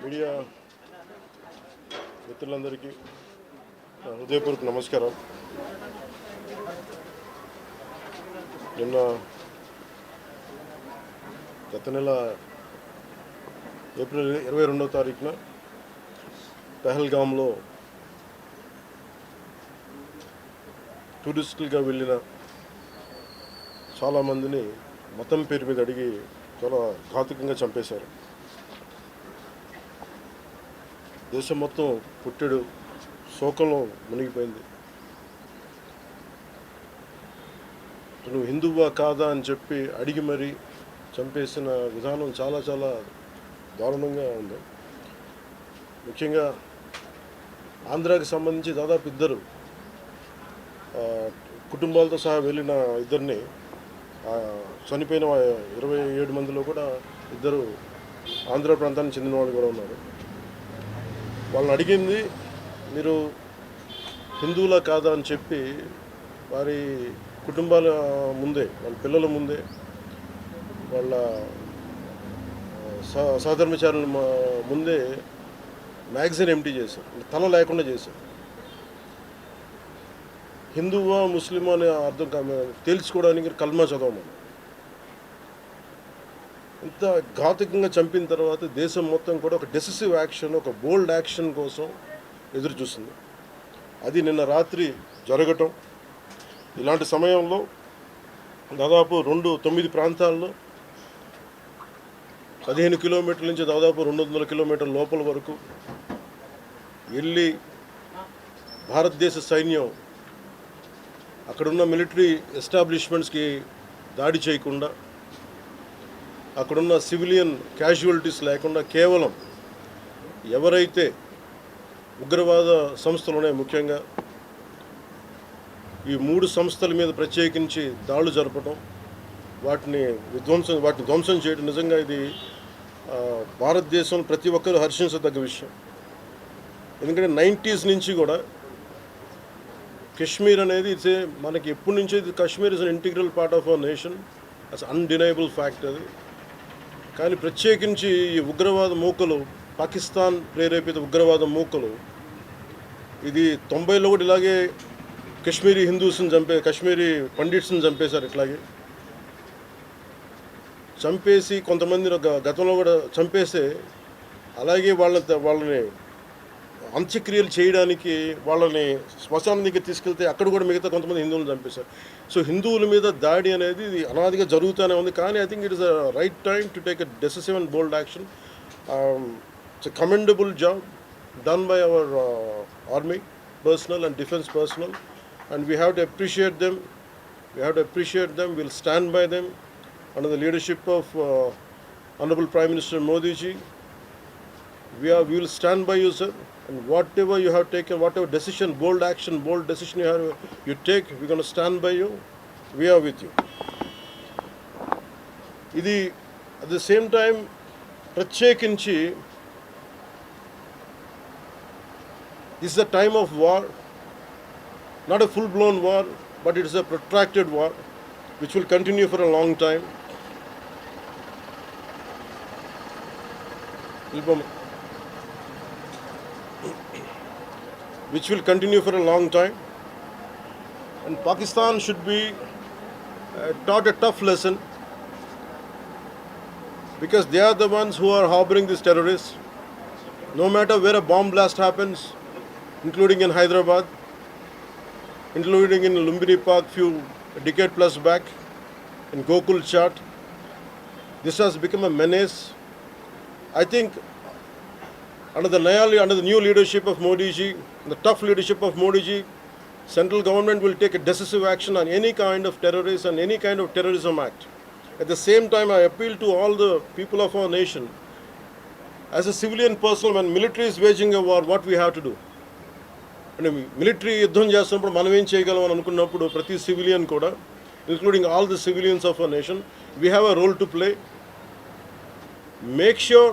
Media మిత్రులందరికీ హృదయపూర్వక నమస్కారం. నిన్న గత నెల ఏప్రిల్ 22వ తారీఖున పెహల్గాంలో టూరిస్టులుగా వెళ్ళిన చాలామందిని మతం పేరు మీద అడిగి చాలా ఘాతుకంగా చంపేశారు. దేశం మొత్తం పుట్టెడు శోకంలో మునిగిపోయింది. నువ్వు హిందువా కాదా అని చెప్పి అడిగి మరీ చంపేసిన విధానం చాలా చాలా దారుణంగా ఉంది. ముఖ్యంగా ఆంధ్రాకి సంబంధించి దాదాపు ఇద్దరు కుటుంబాలతో సహా వెళ్ళిన ఇద్దరిని చనిపోయిన 27 మందిలో కూడా ఇద్దరు ఆంధ్ర ప్రాంతానికి చెందిన వాళ్ళు కూడా ఉన్నారు. వాళ్ళని అడిగింది మీరు హిందువులా కాదా అని చెప్పి వారి కుటుంబాల ముందే, వాళ్ళ పిల్లల ముందే, వాళ్ళ సహధర్మచారుల ముందే మ్యాగజైన్ ఎంటీ చేశారు, తల లేకుండా చేశారు. హిందువా ముస్లిమా అనే అర్థం తేల్చుకోవడానికి కల్మా చదవమని. ఇంత ఘాతుకంగా చంపిన తర్వాత దేశం మొత్తం కూడా ఒక డెసిసివ్ యాక్షన్, ఒక బోల్డ్ యాక్షన్ కోసం ఎదురు చూస్తుంది. అది నిన్న రాత్రి జరగటం. ఇలాంటి సమయంలో దాదాపు 9 ప్రాంతాల్లో 15 కిలోమీటర్ల నుంచి దాదాపు 200 కిలోమీటర్ల లోపల వరకు వెళ్ళి భారతదేశ సైన్యం అక్కడున్న మిలిటరీ ఎస్టాబ్లిష్మెంట్స్కి దాడి చేయకుండా, అక్కడున్న సివిలియన్ క్యాజువాలిటీస్ లేకుండా కేవలం ఎవరైతే ఉగ్రవాద సంస్థలు ఉన్నాయో, ముఖ్యంగా ఈ 3 సంస్థల మీద ప్రత్యేకించి దాడులు జరపడం, వాటిని ధ్వంసం చేయడం నిజంగా ఇది భారతదేశంలో ప్రతి ఒక్కరూ హర్షించదగ్గ విషయం. ఎందుకంటే 90s నుంచి కూడా కశ్మీర్ అనేది మనకి ఎప్పటి నుంచో ఇది Kashmir is an integral part of our nation, as undeniable fact అది. కానీ ప్రత్యేకించి ఈ ఉగ్రవాద మూకలు, పాకిస్తాన్ ప్రేరేపిత ఉగ్రవాద మూకలు, ఇది 90లో కూడా ఇలాగే కాశ్మీరీ హిందూస్ని కాశ్మీరీ పండిట్స్ని చంపేశారు. ఇట్లాగే చంపేసి కొంతమంది గతంలో కూడా చంపేస్తే అలాగే వాళ్ళని అంత్యక్రియలు చేయడానికి వాళ్ళని శ్మశానం దగ్గర తీసుకెళ్తే అక్కడ కూడా మిగతా కొంతమంది హిందువులను చంపేశారు. సో హిందువుల మీద దాడి అనేది ఇది అనాదిగా జరుగుతూనే ఉంది. కానీ I think it is a right time to take a decisive and bold action. It's a commendable job done by our army personnel and defense personnel, and we have to appreciate them. We'll stand by them under the leadership of Honorable Prime Minister Modi ji. We will stand by you, sir, and whatever you have taken, whatever decision, bold decision you take, we're going to stand by you. We are with you. Idi at the same time ప్రత్యేకించి this is a time of war, not a full blown war, but it is a protracted war which will continue for a long time. And Pakistan should be taught a tough lesson, because they are the ones who are harboring these terrorists. No matter where a bomb blast happens, including in Hyderabad, including in Lumbini Park a decade plus back, in Gokul Chat, this has become a menace. I think under the new leadership of Modi ji, the tough leadership of Modi ji, central government will take a decisive action on any kind of terrorist and any kind of terrorism act. At the same time, I appeal to all the people of our nation, as a civilian person, when military is waging a war, what we have to do? అంటే military యుద్ధం చేస్తున్నప్పుడు మనం ఏం చేయగలం అని అనుకున్నప్పుడు ప్రతి civilian కూడా, including all the civilians of our nation, we have a role to play. Make sure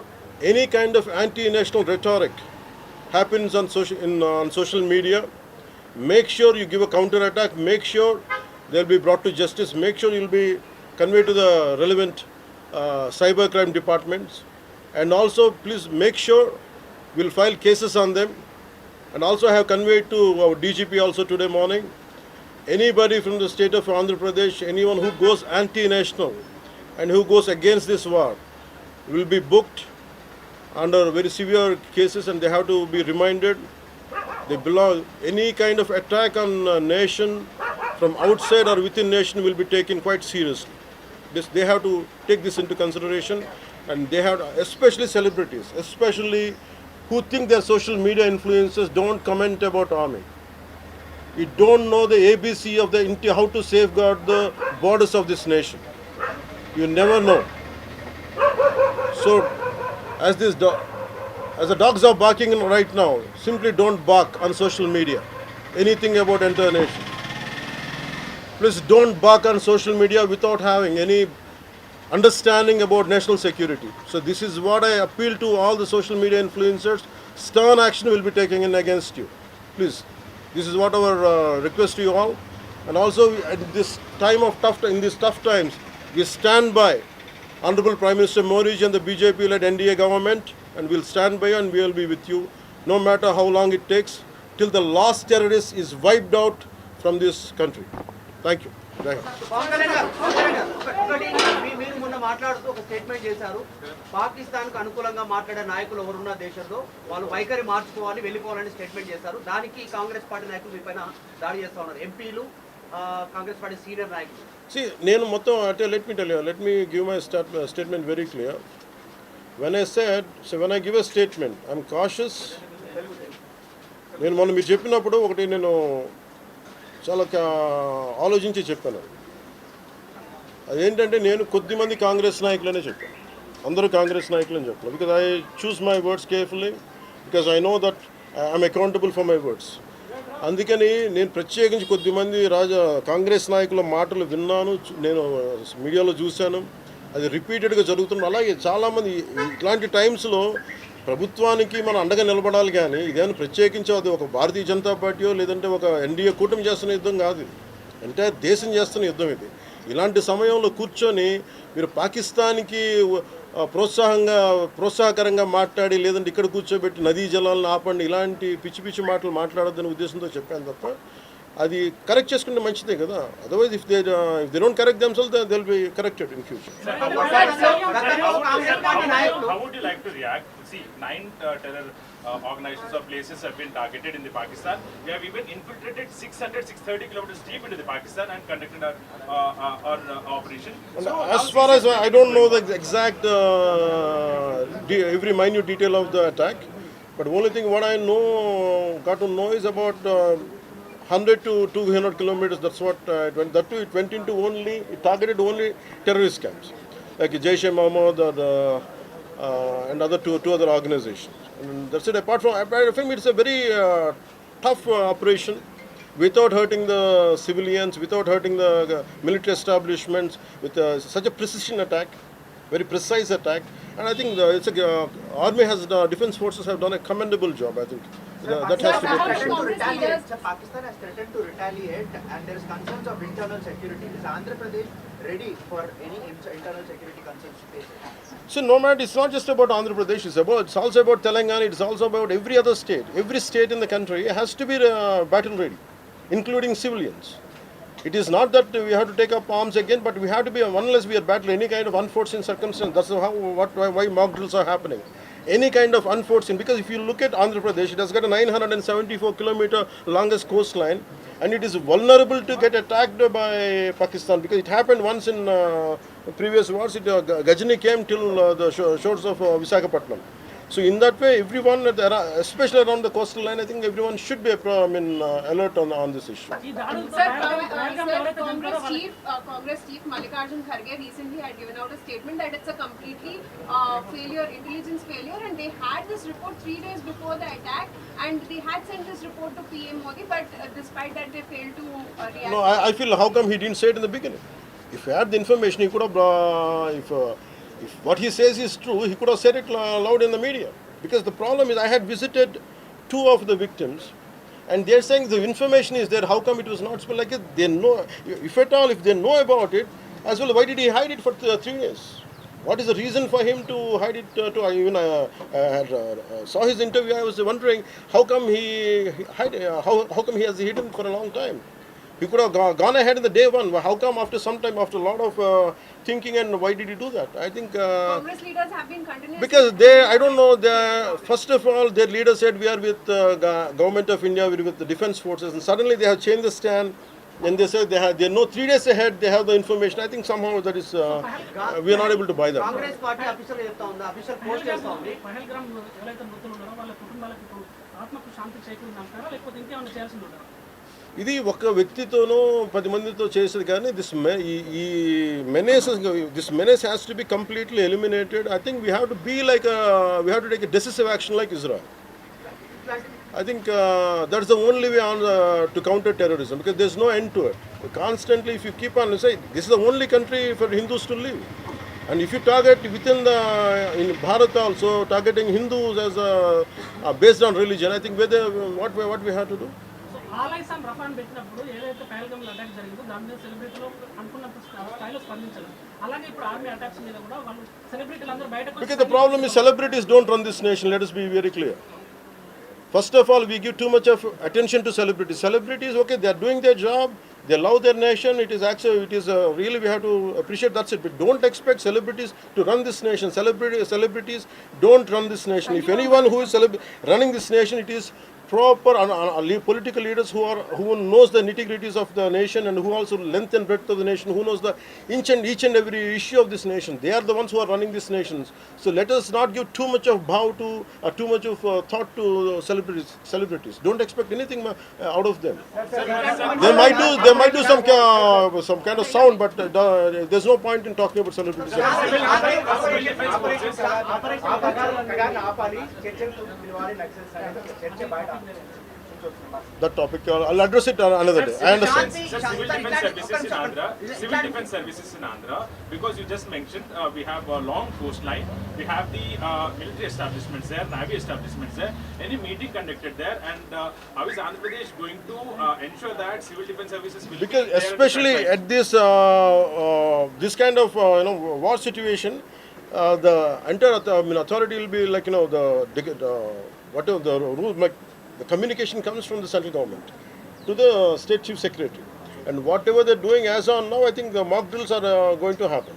any kind of anti-national rhetoric happens on social media. Make sure you give a counter-attack. Make sure they'll be brought to justice. Make sure you'll be conveyed to the relevant cybercrime departments. And also, please make sure we'll file cases on them. And also, I have conveyed to our DGP also today morning. Anybody from the state of Andhra Pradesh, anyone who goes anti-national and who goes against this war, will be booked under very severe cases, and they have to be reminded they belong. Any kind of attack on a nation from outside or within nation will be taken quite seriously. They have to take this into consideration, and they have, especially celebrities, especially who think they're social media influencers, don't comment about army. You don't know the ABC of the how to safeguard the borders of this nation. You never know. So, as the dogs are barking right now, simply don't bark on social media. Anything about entire nation. Please don't bark on social media without having any understanding about national security. So this is what I appeal to all the social media influencers. Stern action will be taken in against you. Please, this is what our request to you all. And also at this time of in these tough times, we stand by Honorable Prime Minister Modi and the BJP-led NDA government, and we'll stand by you and we will be with you, no matter how long it takes, till the last terrorist is wiped out from this country. Thank you. Thank you. Pawan Kalyan గారు, ఒకటి మీరు మొన్న మాట్లాడుతూ ఒక statement చేశారు. పాకిస్తాన్ కు అనుకూలంగా మాట్లాడే నాయకులు ఎవరున్న దేశంలో వాళ్ళు వైఖరి మార్చుకోవాలి, వెళ్ళిపోవాలని స్టేట్మెంట్ చేశారు. దానికి కాంగ్రెస్ పార్టీ నాయకులు మీ పైన దాడి చేస్తా ఉన్నారు. ఎంపీలు, కాంగ్రెస్ పార్టీ సీనియర్ నాయకులు. See, నేను మొత్తం అంటే let me give my statement very clear. When I give a statement, I'm cautious. నేను మొన్న మీరు చెప్పినప్పుడు ఒకటి నేను చాలా ఆలోచించి చెప్పాను. అదేంటంటే నేను కొద్దిమంది కాంగ్రెస్ నాయకులనే చెప్పాను, అందరూ కాంగ్రెస్ నాయకులని చెప్పాను. Because I choose my words carefully, because I know that I'm accountable for my words. అందుకని నేను ప్రత్యేకించి కొద్దిమంది కాంగ్రెస్ నాయకుల మాటలు విన్నాను, నేను మీడియాలో చూశాను, అది రిపీటెడ్గా జరుగుతుంది. అలాగే చాలామంది ఇట్లాంటి టైమ్స్లో ప్రభుత్వానికి మనం అండగా నిలబడాలి, కానీ ఇదేమైనా ప్రత్యేకించి అది ఒక భారతీయ జనతా పార్టీయో లేదంటే ఒక ఎన్డీఏ కూటమి చేస్తున్న యుద్ధం కాదు, ఇది ఎంటైర్ దేశం చేస్తున్న యుద్ధం ఇది. ఇలాంటి సమయంలో కూర్చొని మీరు పాకిస్తాన్కి ప్రోత్సాహకరంగా మాట్లాడి లేదంటే ఇక్కడ కూర్చోబెట్టి నదీ జలాలను ఆపండి, ఇలాంటి పిచ్చి పిచ్చి మాటలు మాట్లాడొద్దనే ఉద్దేశంతో చెప్పాను తప్ప, అది కరెక్ట్ చేసుకుంటే మంచిదే కదా. Otherwise if they don't correct themselves they will be corrected in future. How would you like to react? See, 9 terror organizations or places have been targeted in the Pakistan. They have even infiltrated 630 kilometers deep into the Pakistan and conducted our operation. So, as far as I don't know the exact every minute detail of the attack, but the only thing what I got to know is about 100 to 200 kilometers. That's what it went. That too, it went into it targeted only terrorist camps like Jaish-e-Mohammed and other two other organizations. And that's it. Apart from it's a very tough operation, without hurting the civilians, without hurting the military establishments, with such a precision attack, very precise attack. And I think army defense forces have done a commendable job. I think that has to be appreciated. Pakistan has threatened to retaliate, and there is concerns of internal security. Is Andhra Pradesh ready for any internal security concerns to face it? So no matter, it's not just about Andhra Pradesh, it's also about Telangana, it's also about every other state. Every state in the country has to be battle ready, including civilians. It is not that we have to take up arms again, but we have to be, unless we are battling any kind of unforeseen circumstance. That's why mock drills are happening. Any kind of unforeseen, because if you look at Andhra Pradesh, it has got a 974-kilometer longest coastline, and it is vulnerable to get attacked by Pakistan, because it happened once in previous wars. Gajini came till the shores of Visakhapatnam. So in that way, everyone, especially around the coastal line, I think everyone should be alert on this issue. Sir, Congress Chief Mallikarjun Kharge recently had given out a statement that it's a completely intelligence failure, and they had this report 3 days before the attack, and they had sent this report to PM Modi, but despite that they failed to react. No, I feel how come he didn't say it in the beginning? If he had the information, he could have, if what he says is true, he could have said it loud in the media. Because the problem is, I had visited 2 of the victims, and they're saying the information is there. How come it was not spoken? They know, if at all, if they know about it, as well, why did he hide it for 3 years? What is the reason for him to hide it? I even saw his interview. I was wondering how come he hide, how come he has hidden for a long time. He could have gone ahead in the day one. How come after some time, after a lot of thinking, and why did he do that? I think Congress leaders have been continuously... because they, I don't know, first of all, their leader said we are with government of India, we are with the defense forces, and suddenly they have changed the stand. And they say they know 3 days ahead they have the information. I think somehow that is we are not able to buy that. Congress party official చెప్తా ఉంది, official post చేస్తా ఉంది. పహల్గ్రామ్ ఎవరైతే మృతులు ఉన్నారో వాళ్ళ కుటుంబాలకు ఇప్పుడు ఆత్మకు శాంతి చేకూరిందంటారా లేకపోతే ఇంకేమైనా చేయాల్సింది ఉంటారా? ఇది ఒక వ్యక్తితోనో 10 మందితో చేసేది కానీ ఈ menace has to be completely eliminated. I think we have to be like we have to take a decisive action like Israel. I think that's the only way on to counter terrorism, because there's no end to it. Constantly, if you keep on saying this is the only country for Hindus to live, and if you target within in Bharat also targeting Hindus as based on religion, I think what we have to do. So ఆలైస్ and రఫాన్ పెట్టినప్పుడు ఏదైతే పహల్గామ్లో attack జరిగిందో దాని మీద సెలబ్రిటీలు అనుకున్న స్థాయిలో స్పందించారు. అలాగే ఇప్పుడు ఆర్మీ అటాక్స్ మీద కూడా వాళ్ళు సెలబ్రిటీలు అందరూ బయటకు Because the problem is celebrities don't run this nation. Let us be very clear. First of all, we give too much of attention to celebrities. Celebrities, okay, they are doing their job. They love their nation. It is actually, really we have to appreciate. That's it. But don't expect celebrities to run this nation. Celebrities don't run this nation. If anyone who is running this nation, it is proper political leaders who knows the nitty-gritties of the nation, and who also length and breadth of the nation, who knows the each and every issue of this nation. They are the ones who are running this nation. So let us not give too much of too much of thought to celebrities. Don't expect anything out of them. They might do some kind of sound, but there's no point in talking about celebrities. That topic I'll address it another day. I understand. Civil defense services in Andhra. Civil defense services in Andhra, because you just mentioned we have a long coastline. We have the military establishments there, navy establishments there. Any meeting conducted there, and how is Andhra Pradesh going to ensure that civil defense services will Because be there especially at this kind of war situation, the entire authority will be like whatever the rule, like the communication comes from the central government to the state chief secretary, and whatever they're doing as on now, I think the mock drills are going to happen,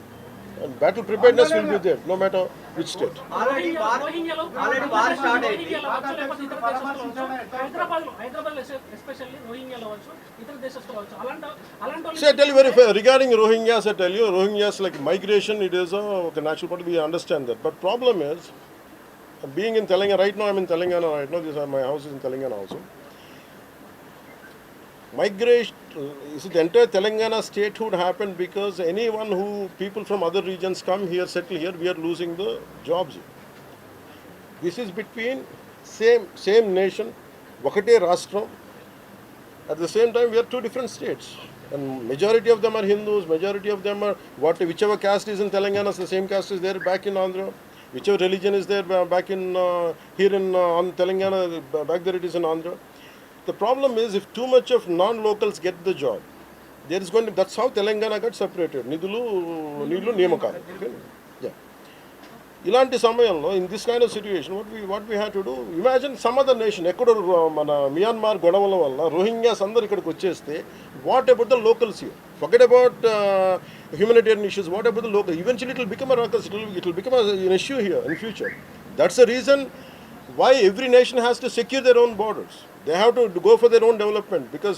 and battle preparedness will be there no matter which state. Already war start అయింది. Hyderabad especially రోహింగ్యాలో అవచ్చు, ఇతర దేశస్తులు అవచ్చు, అలాంటి See, I tell you very fair regarding Rohingyas. I tell you, Rohingyas, like migration, it is a natural part. We understand that, but problem is, being in Telangana right now, I'm in Telangana right now. My house is in Telangana also. Migration, the entire Telangana statehood happened because people from other regions come here, settle here, we are losing the jobs here. This is between same nation, Vakate Rastram. At the same time, we are 2 different states, and majority of them are Hindus. Majority of them are whichever caste is in Telangana, the same caste is there back in Andhra. Whichever religion is there back in here in Telangana, back there it is in Andhra. The problem is, if too much of non-locals get the job, there is going to. That's how Telangana got separated. Nidulu, Niyamakalu. Yeah. ఇలాంటి సమయంలో in this kind of situation, what we have to do, imagine some other nation, ఎక్కడో మన Myanmar గొడవల వల్ల Rohingyas అందరు ఇక్కడికి వచ్చేస్తే, what about the locals here? Forget about humanitarian issues. What about the local? Eventually it will become a ruckus. It will become an issue here in future. That's the reason why every nation has to secure their own borders. They have to go for their own development, because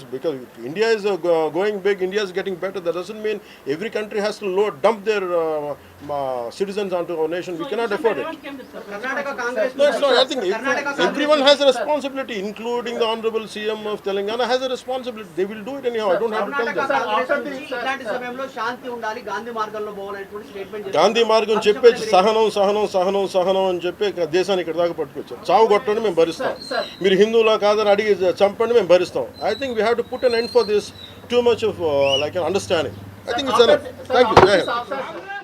India is going big, India is getting better. That doesn't mean every country has to dump their citizens onto our nation. We cannot afford it. Karnataka Congress No, it's not. I think everyone has a responsibility, including the Honorable CM of Telangana has a responsibility. They will do it anyhow. I don't have to tell Karnataka them. Congress నుంచి ఇలాంటి సమయంలో శాంతి ఉండాలి, గాంధీ మార్గంలో పోవాలనేటువంటి statement చేశారు. గాంధీ మార్గం చెప్పేసి సహనం అని చెప్పి దేశాన్ని ఇక్కడ దాకా పట్టుకొచ్చారు. చావు కొట్టండి మేము భరిస్తాం, మీరు హిందువులా కాదని అడిగి చంపండి మేము భరిస్తాం. I think we have to put an end for this too much of like an understanding. I think it's enough. Thank you.